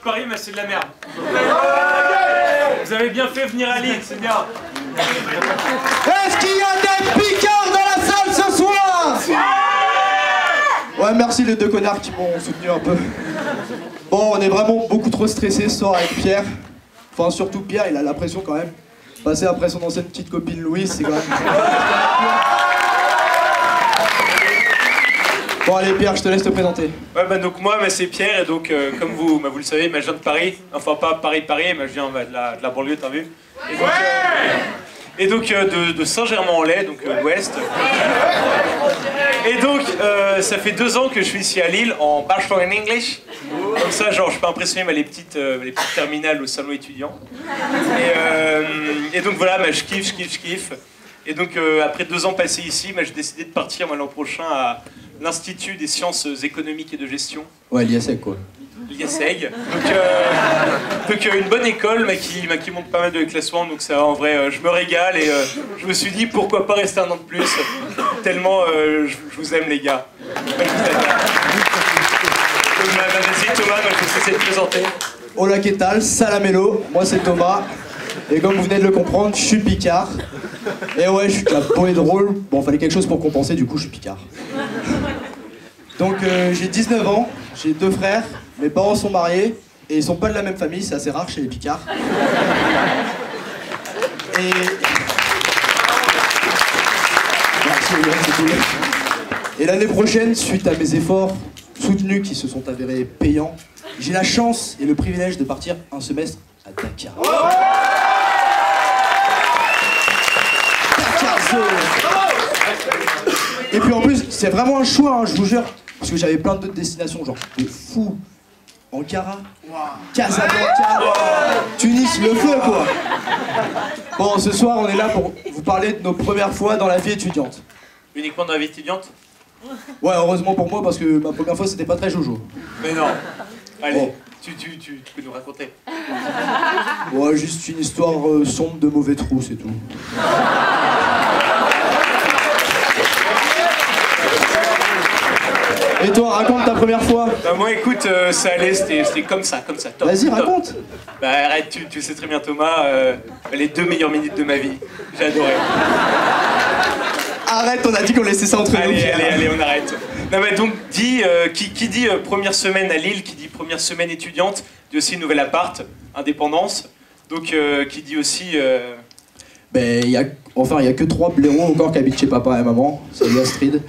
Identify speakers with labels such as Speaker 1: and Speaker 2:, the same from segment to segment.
Speaker 1: Paris, mais c'est de la merde. Vous avez bien fait venir à Lille, c'est bien.
Speaker 2: Est-ce qu'il y a des picards dans la salle ce soir? Ouais, merci les deux connards qui m'ont soutenu un peu. Bon, on est vraiment beaucoup trop stressés ce soir avec Pierre. Enfin, surtout Pierre, il a la pression quand même. Passer après son ancienne petite copine Louise, c'est quand même... Bon allez Pierre, je te laisse te présenter.
Speaker 1: Ouais bah donc moi c'est Pierre et donc comme vous le savez, je viens de Paris, enfin pas Paris, mais je viens de la banlieue, t'as vu. Et donc de Saint-Germain-en-Laye, donc l'ouest. Et donc ça fait 2 ans que je suis ici à Lille en Bachelor in English. Comme ça genre je peux impressionner les petites terminales au salon étudiant. Et donc voilà, je kiffe. Et donc après 2 ans passés ici, j'ai décidé de partir l'an prochain à l'Institut des sciences économiques et de gestion.
Speaker 2: Ouais, l'IASEG quoi.
Speaker 1: L'IASEG. Donc une bonne école qui monte pas mal de classements, donc ça en vrai je me régale et je me suis dit pourquoi pas rester 1 an de plus, tellement je vous aime les gars. Vas-y Thomas, je vais essayer de te présenter.
Speaker 2: Hola, qu'est-ce que Salamello, moi c'est Thomas. Et comme vous venez de le comprendre, je suis Picard. Et ouais, je suis beau et drôle. Bon, fallait quelque chose pour compenser, du coup, je suis Picard. Donc, j'ai 19 ans, j'ai 2 frères, mes parents sont mariés, et ils sont pas de la même famille, c'est assez rare chez les Picards. Et... Merci, c'est cool. Et l'année prochaine, suite à mes efforts soutenus qui se sont avérés payants, j'ai la chance et le privilège de partir un semestre à Dakar. Et puis en plus, c'est vraiment un choix, hein, je vous jure, parce que j'avais plein d'autres destinations, genre de fou, Ankara, Casablanca, Tunis, le feu quoi. Bon, ce soir, on est là pour vous parler de nos premières fois dans la vie étudiante.
Speaker 1: Uniquement dans la vie étudiante?
Speaker 2: Ouais, heureusement pour moi, parce que ma première fois, c'était pas très jojo.
Speaker 1: Mais non. Allez,
Speaker 2: bon.
Speaker 1: Tu peux nous raconter.
Speaker 2: Ouais, juste une histoire sombre de mauvais trous, c'est tout. Et toi, raconte ta première fois.
Speaker 1: Bah moi écoute, ça allait, c'était comme ça, top.
Speaker 2: Vas-y, raconte.
Speaker 1: Bah arrête, tu sais très bien Thomas, les 2 meilleures minutes de ma vie. J'ai adoré.
Speaker 2: Arrête, on a dit qu'on laissait ça entre nous.
Speaker 1: Allez, on arrête. Non mais donc, qui dit première semaine à Lille, qui dit première semaine étudiante, dit aussi nouvel appart, indépendance. Donc qui dit aussi...
Speaker 2: Ben, il y a que 3 blaireaux encore qui habitent chez papa et maman. Salut Astrid.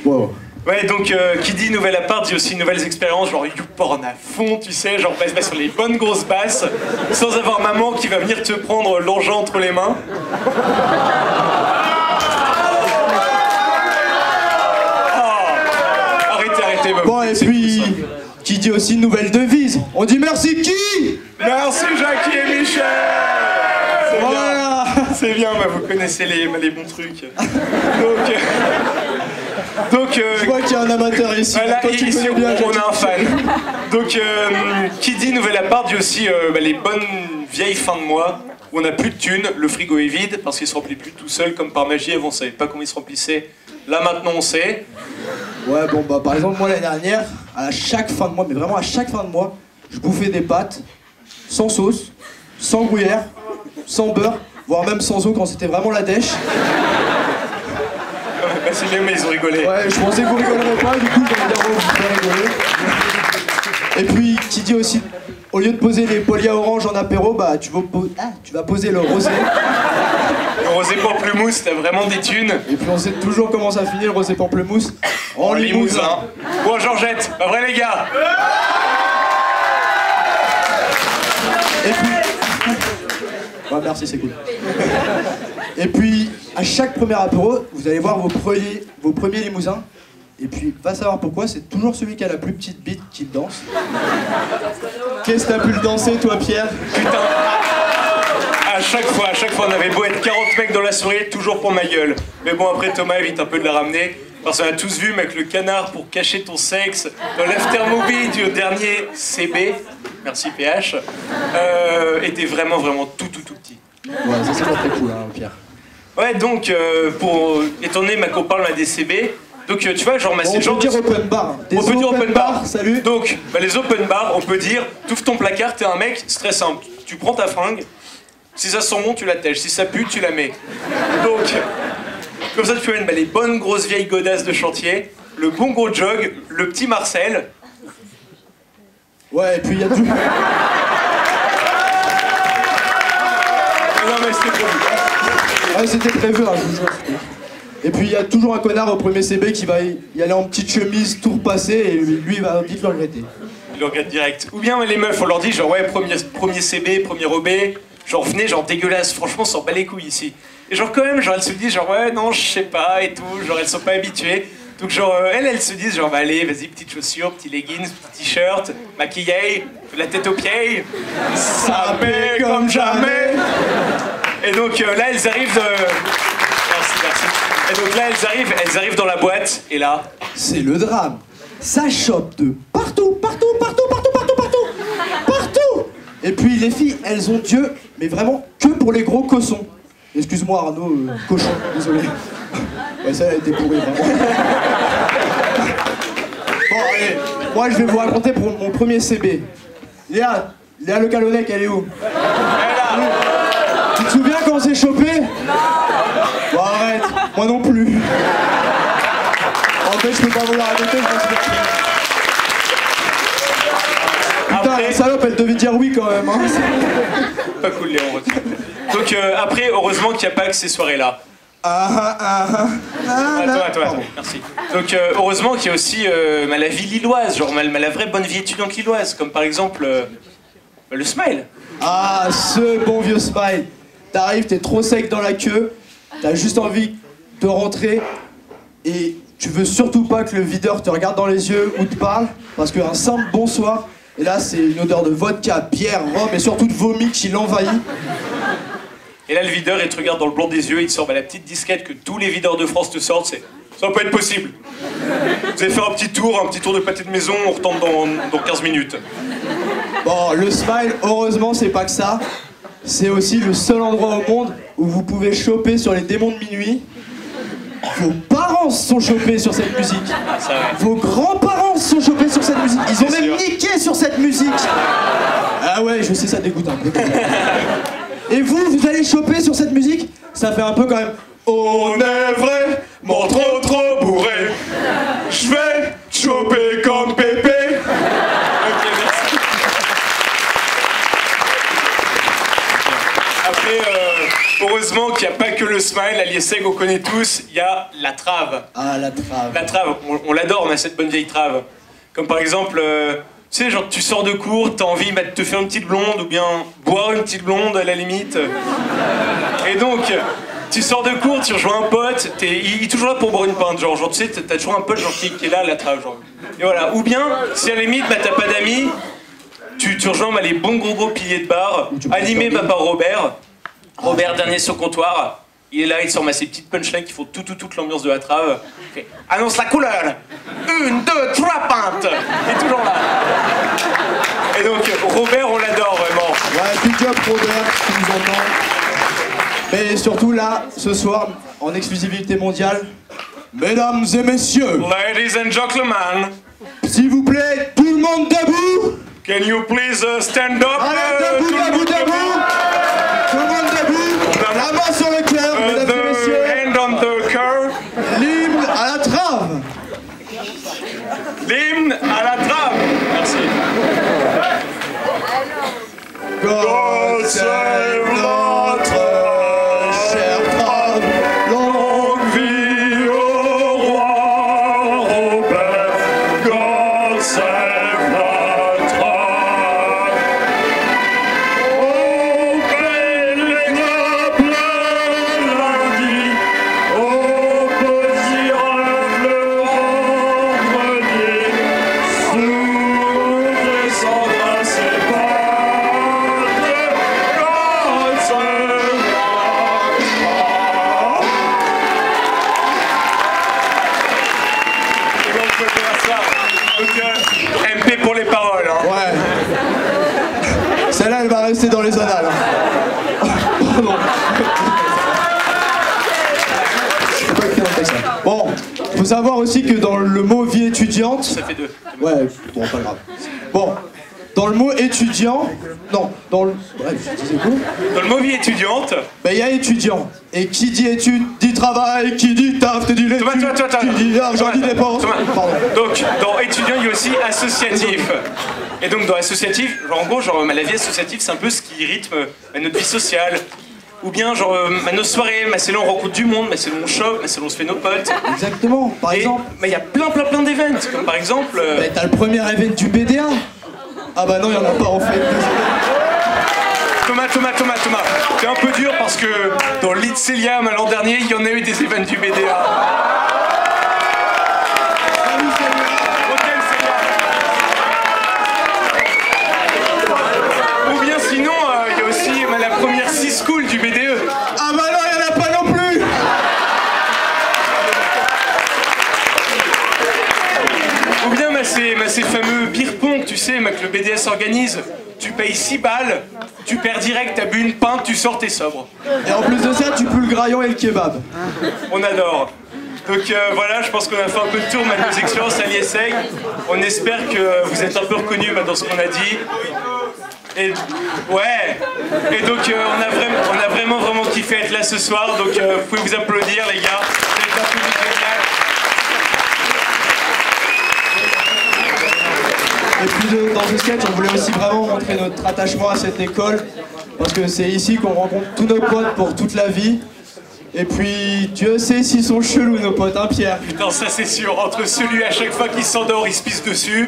Speaker 2: Wow.
Speaker 1: Ouais, donc qui dit nouvel appart dit aussi nouvelles expériences, genre YouPorn à fond, tu sais, genre basse sur les bonnes grosses basses, sans avoir maman qui va venir te prendre l'engin entre les mains. Oh, arrêtez.
Speaker 2: Bon, et puis, qui dit aussi nouvelle devise, on dit merci qui?
Speaker 1: Merci Jackie et Michel.
Speaker 2: Voilà.
Speaker 1: C'est bien, bah, vous connaissez les bons trucs. Donc
Speaker 2: je vois qu'il y a un amateur ici.
Speaker 1: Voilà,
Speaker 2: toi, tu
Speaker 1: ici
Speaker 2: connais bien,
Speaker 1: on a un fan. Donc qui dit nouvel appart dit aussi les bonnes vieilles fins de mois où on n'a plus de thunes, le frigo est vide parce qu'il se remplit plus tout seul comme par magie. Avant on savait pas comment il se remplissait. Là maintenant on sait.
Speaker 2: Ouais bon bah par exemple moi l'année dernière, à chaque fin de mois, mais vraiment à chaque fin de mois, je bouffais des pâtes sans sauce, sans gruyère, sans beurre, voire même sans eau quand c'était vraiment la dèche.
Speaker 1: Bah c'est bien mais ils ont rigolé.
Speaker 2: Ouais, je pensais que vous rigolerez pas, du coup j'allais dire vous pouvez rigoler. Et puis qui dit aussi, au lieu de poser les polia orange en apéro, bah tu vas poser le rosé.
Speaker 1: Le rosé pamplemousse, t'as vraiment des thunes.
Speaker 2: Et puis on sait toujours comment ça finit le rosé pamplemousse. En limousin.
Speaker 1: Bon Georgette, pas vrai les gars?
Speaker 2: Et puis... Ouais, merci, c'est cool. Et puis, à chaque premier apéro, vous allez voir vos premiers limousins. Et puis, va savoir pourquoi, c'est toujours celui qui a la plus petite bite qui danse. Qu'est-ce que t'as pu le danser, toi, Pierre?
Speaker 1: Putain. À chaque fois, on avait beau être 40 mecs dans la soirée, toujours pour ma gueule. Mais bon, après, Thomas évite un peu de la ramener. Parce qu'on a tous vu, mec, le canard pour cacher ton sexe dans l'aftermovie du dernier CB, merci PH, était vraiment tout petit.
Speaker 2: Ouais, ça c'est pas très cool, hein, Pierre.
Speaker 1: Ouais, donc, étant donné qu'on parle des CB, Donc tu vois, genre,
Speaker 2: On peut dire open bar.
Speaker 1: On peut dire open bar.
Speaker 2: Salut.
Speaker 1: Donc, les open bars, on peut dire, t'ouvres ton placard, t'es un mec, c'est très simple. Tu prends ta fringue, si ça sent bon, tu la tèches, si ça pue, tu la mets. Donc, comme ça, tu amènes les bonnes grosses vieilles godasses de chantier, le bon gros jog, le petit Marcel.
Speaker 2: Ouais, et puis il y a tout.
Speaker 1: Non, mais c'était prévu.
Speaker 2: Ouais, c'était prévu, hein, je vous jure. Et puis il y a toujours un connard au premier CB qui va y aller en petite chemise, tout repassé, et lui il va vite le regretter.
Speaker 1: Il le regrette direct. Ou bien les meufs, on leur dit genre ouais, premier CB, premier OB, genre venez, genre dégueulasse, franchement on s'en bat les couilles ici. Et genre quand même, genre elles se disent genre ouais non je sais pas et tout, genre elles sont pas habituées. Donc genre elles se disent genre bah, allez vas-y petites chaussures, petits leggings, petit t-shirt, maquillé, la tête aux pieds, ça paie comme jamais. Et donc là elles arrivent de... Merci. Et donc là elles arrivent dans la boîte et là...
Speaker 2: C'est le drame. Ça chope de partout. Et puis les filles, elles ont Dieu, mais vraiment que pour les gros cossons. Excuse-moi Arnaud, cochon, désolé. Ouais, ça a été pourri vraiment. Bon allez, moi je vais vous raconter pour mon premier CB. Léa Le Calonnec, elle est où? Tu te souviens quand on s'est chopé? Bon arrête, moi non plus. En fait je peux pas vous la raconter, je pense que... Putain, la salope elle devait dire oui quand même hein.
Speaker 1: Pas cool Léon, retient. Donc après, heureusement qu'il n'y a pas que ces soirées-là. Attends, merci. Donc heureusement qu'il y a aussi la vie lilloise, genre la vraie bonne vie étudiante lilloise, comme par exemple le Smile.
Speaker 2: Ah, ce bon vieux Smile. T'arrives, t'es trop sec dans la queue, t'as juste envie de rentrer et tu veux surtout pas que le videur te regarde dans les yeux ou te parle, parce qu'un simple bonsoir, et là c'est une odeur de vodka, bière, rhum et surtout de vomi qui l'envahit.
Speaker 1: Et là, le videur, il te regarde dans le blanc des yeux, il te sort la petite disquette que tous les videurs de France te sortent, c'est « Ça va pas être possible. Vous allez faire un petit tour de pâté de maison, on retombe dans 15 minutes. »
Speaker 2: Bon, le Smile, heureusement, c'est pas que ça. C'est aussi le seul endroit au monde où vous pouvez choper sur les démons de minuit. Vos parents se sont chopés sur cette musique.
Speaker 1: Ah, ça, ouais.
Speaker 2: Vos grands-parents se sont chopés sur cette musique. Ils ont
Speaker 1: C'est
Speaker 2: même
Speaker 1: sûr.
Speaker 2: niqué sur cette musique. Ah ouais, je sais, ça dégoûte un peu. Et vous allez choper sur cette musique? Ça fait un peu quand même. On est vraiment trop bourré. Je vais choper comme Pépé.
Speaker 1: Ok, merci. Après, heureusement qu'il n'y a pas que le Smile, à Liesseg, on connaît tous, il y a la trave.
Speaker 2: Ah, la trave.
Speaker 1: La trave, on l'adore, on a cette bonne vieille trave. Comme par exemple, tu sais, genre tu sors de cours, t'as envie de te faire une petite blonde ou bien boire une petite blonde à la limite. Et donc, tu sors de cours, tu rejoins un pote, il est toujours là pour boire une pinte, genre tu sais, t'as toujours un pote genre, qui est là à la trave, genre. Et voilà. Ou bien, si à la limite, t'as pas d'amis, tu rejoins les bons gros piliers de bar, animés par Robert. Robert, dernier sur le comptoir. Il est là, il sort ses petites punchlines qui font toute l'ambiance de la trave. Il fait « Annonce la couleur 1, 2, 3 pintes !» Il est toujours là. Et donc, Robert, on l'adore vraiment.
Speaker 2: Ouais, big up Robert, qui nous entend. Mais surtout là, ce soir, en exclusivité mondiale, mesdames et messieurs,
Speaker 1: Ladies and gentlemen,
Speaker 2: s'il vous plaît, tout le monde debout.
Speaker 1: can you please stand up?
Speaker 2: Allez,
Speaker 1: tout le monde
Speaker 2: debout. Tout le monde debout. La main sur le cœur, mesdames et messieurs.
Speaker 1: The hand on the car.
Speaker 2: L'hymne à la trave.
Speaker 1: L'hymne à la trave. Merci.
Speaker 2: God save notre chère trave.
Speaker 1: Longue vie au roi Robert. God save la trave. Au pèlerinage lundi, au petit rêve le vendredi, sous
Speaker 2: savoir aussi que dans le mot vie étudiante...
Speaker 1: Ça fait 2.
Speaker 2: Ouais, bon, pas grave. Bon, dans le mot étudiant... Non, dans le... Bref, je disais quoi?
Speaker 1: Dans le mot vie étudiante...
Speaker 2: Ben, il y a étudiant. Et qui dit étude, dit travail, qui dit taf, te dit l'étude,
Speaker 1: Thomas.
Speaker 2: qui dit argent, dit dépense. Pardon.
Speaker 1: Donc, dans étudiant, il y a aussi associatif. Et donc, dans associatif, genre, en gros, genre, la vie associative, c'est un peu ce qui rythme notre vie sociale. Ou bien, genre, nos soirées, c'est là on rencontre du monde, c'est là on chope, c'est là on se fait nos potes.
Speaker 2: Exactement, par exemple.
Speaker 1: Il y a plein d'événements, comme par exemple...
Speaker 2: Ben, t'as le premier événement du BDA. Ah bah non, il y en a pas en fait.
Speaker 1: Thomas, t'es un peu dur parce que dans l'Itcelium l'an dernier, il y en a eu des événements du BDA. Ou bien sinon, il y a aussi la première 6 school du BDE.
Speaker 2: Ah bah non, il y en a pas non plus.
Speaker 1: Ou bien ces fameux beer pong, tu sais, que le BDS organise. Tu payes 6 balles, tu perds direct, t'as bu une pinte, tu sors, t'es sobre.
Speaker 2: Et en plus de ça, tu pues le graillon et le kebab.
Speaker 1: On adore. Donc voilà, je pense qu'on a fait un peu de tour de nos expériences à l'IESEG. On espère que vous êtes un peu reconnus dans ce qu'on a dit. Et ouais. Et donc on a vraiment kiffé être là ce soir. Donc vous pouvez vous applaudir les gars. Vous êtes un public génial.
Speaker 2: Et puis dans ce sketch, on voulait aussi vraiment montrer notre attachement à cette école. Parce que c'est ici qu'on rencontre tous nos potes pour toute la vie. Et puis, Dieu sait s'ils sont chelous nos potes, hein Pierre?
Speaker 1: Putain, ça c'est sûr. Entre celui à chaque fois qu'il s'endort, il se pisse dessus.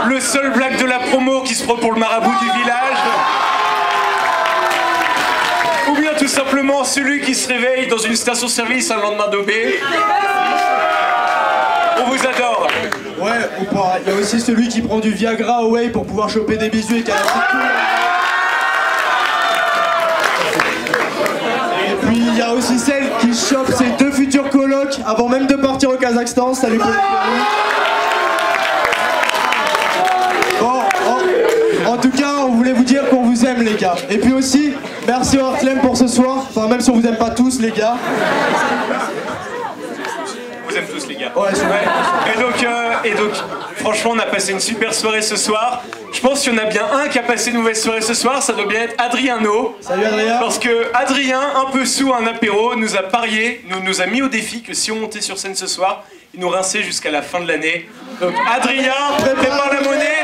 Speaker 1: Le seul blague de la promo qui se prend pour le marabout du village. Ou bien tout simplement celui qui se réveille dans une station-service un lendemain d'OB. On vous adore.
Speaker 2: Ouais, il y a aussi celui qui prend du Viagra au Whey pour pouvoir choper des bisous et qui a la petite tour. Et puis il y a aussi celle qui chope ses 2 futurs colocs avant même de partir au Kazakhstan. Salut pour Bon, en tout cas, on voulait vous dire qu'on vous aime les gars. Et puis aussi, merci au Heartland pour ce soir. Enfin, même si on vous aime pas tous les gars.
Speaker 1: On vous aime tous les gars.
Speaker 2: Ouais, super.
Speaker 1: Et donc, franchement, on a passé une super soirée ce soir. Je pense qu'il y en a bien un qui a passé une mauvaise soirée ce soir, ça doit bien être Adriano.
Speaker 2: Salut Adrien.
Speaker 1: Parce que Adrien, un peu sous un apéro, nous a parié, nous a mis au défi que si on montait sur scène ce soir, il nous rinçait jusqu'à la fin de l'année. Donc Adrien, prépare la monnaie.